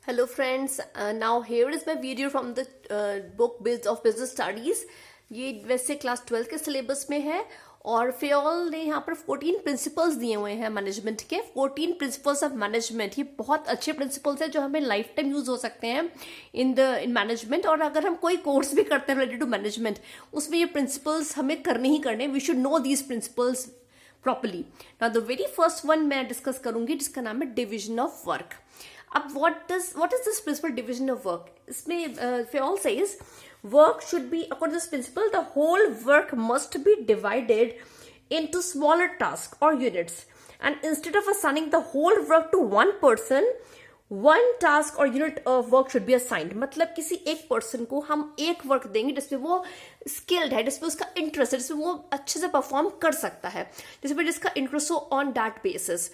Hello friends, now here is my video from the book of business studies। ये वैसे class 12 के syllabus में है और फेयोल ने यहाँ पर 14 प्रिंसिपल्स दिए हुए हैं मैनेजमेंट के। 14 प्रिंसिपल्स ऑफ मैनेजमेंट, ये बहुत अच्छे प्रिंसिपल्स हैं जो हमें लाइफ टाइम यूज हो सकते हैं इन मैनेजमेंट। और अगर हम कोई कोर्स भी करते हैं रिलेटेड टू मैनेजमेंट, उसमें ये प्रिंसिपल्स हमें करने ही करने। We should know these principles properly. Now the very first one मैं डिस्कस करूंगी जिसका नाम है डिविजन ऑफ वर्क। अब what is this principle division of work? इसमें Fayol says work should be, according to this principle, the whole work must be divided into smaller tasks or units, and instead of assigning the whole work to one person, one task or unit of work should be assigned। मतलब किसी एक person को हम एक work देंगे जिसमें वो skilled है, जिसमें उसका इंटरेस्ट है, जिसमें वो अच्छे से परफॉर्म कर सकता है, जिसमें जिसका इंटरेस्ट हो ऑन दैट बेसिस।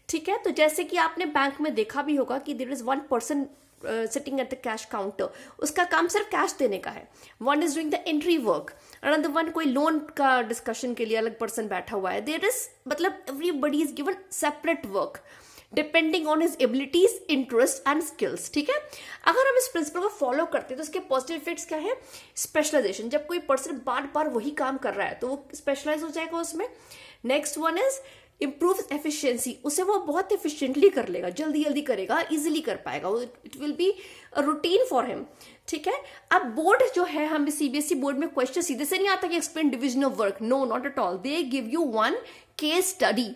ठीक है, तो जैसे कि आपने बैंक में देखा भी होगा कि there is one person sitting at the cash counter, उसका काम सिर्फ कैश देने का है। One is doing the entry work, another one कोई लोन का डिस्कशन के लिए अलग पर्सन बैठा हुआ है। देयर इज मतलब everybody is given separate work depending on his abilities, interest and skills. ठीक है, अगर हम इस प्रिंसिपल को फॉलो करते हैं तो इसके पॉजिटिव इफेक्ट्स क्या है? स्पेशलाइजेशन, जब कोई पर्सन बार बार वही काम कर रहा है तो वो स्पेशलाइज हो जाएगा उसमें। Next one is improve efficiency, उसे वो बहुत एफिशिएंटली कर लेगा, जल्दी जल्दी करेगा, इजीली कर पाएगा, it will be a routine for him. ठीक है, अब बोर्ड जो है, हम सीबीएसई बोर्ड में क्वेश्चन सीधे से नहीं आता कि explain division of work, no not at all. They give you one case study,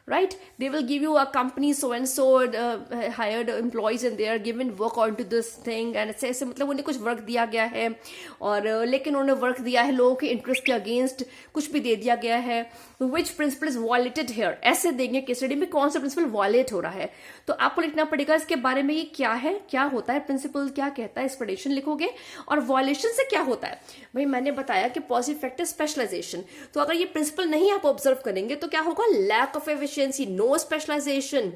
right? They will give you a company so and so hired employees and they are given work on to this thing, and ऐसे मतलब उन्हें कुछ work दिया गया है और लेकिन उन्होंने वर्क दिया है लोगों के इंटरेस्ट के अगेंस्ट, कुछ भी दे दिया गया है। Which principle is violated here, ऐसे देंगे केस स्टडी में कौन सा प्रिंसिपल वायलेट हो रहा है। तो आपको लिखना पड़ेगा इसके बारे में, ये क्या है, क्या होता है, प्रिंसिपल क्या कहता है, एक्सप्लेनेशन लिखोगे। और वायलेशन से क्या होता है, भाई मैंने बताया कि पॉजिटिव फैक्टर स्पेशलाइजेशन। तो अगर ये प्रिंसिपल नहीं आप ऑब्जर्व करेंगे तो क्या होगा? Lack of efficiency, no specialisation.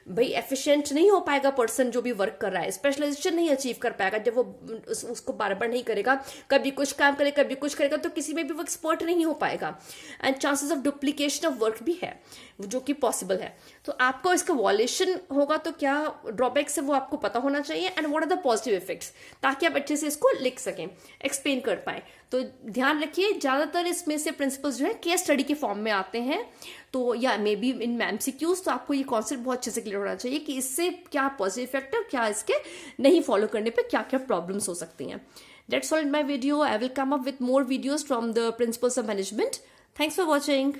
भाई एफिशिएंट नहीं हो पाएगा पर्सन जो भी वर्क कर रहा है, स्पेशलाइजेशन नहीं अचीव कर पाएगा जब वो उसको बार बार नहीं करेगा, कभी कुछ काम करे कभी कुछ करेगा, तो किसी में भी वो एक्सपर्ट नहीं हो पाएगा। And chances of duplication of work भी है जो कि पॉसिबल है। तो आपको इसका वॉलेशन होगा तो क्या ड्रॉबैक्स है वो आपको पता होना चाहिए, and what are the positive effects, ताकि आप अच्छे से इसको लिख सकें, एक्सप्लेन कर पाए। तो ध्यान रखिए ज्यादातर इसमें से प्रिंसिपल्स जो है केस स्टडी के फॉर्म में आते हैं, तो या मे बी इन एमसीक्यूज। तो आपको ये कॉन्सेप्ट बहुत अच्छे से क्लियर होना चाहिए कि इससे क्या पॉजिटिव इफेक्ट है, क्या इसके नहीं फॉलो करने पे क्या क्या प्रॉब्लम्स हो सकती हैं। That's all in my video. I will come up with more videos from the principles of management. Thanks for watching.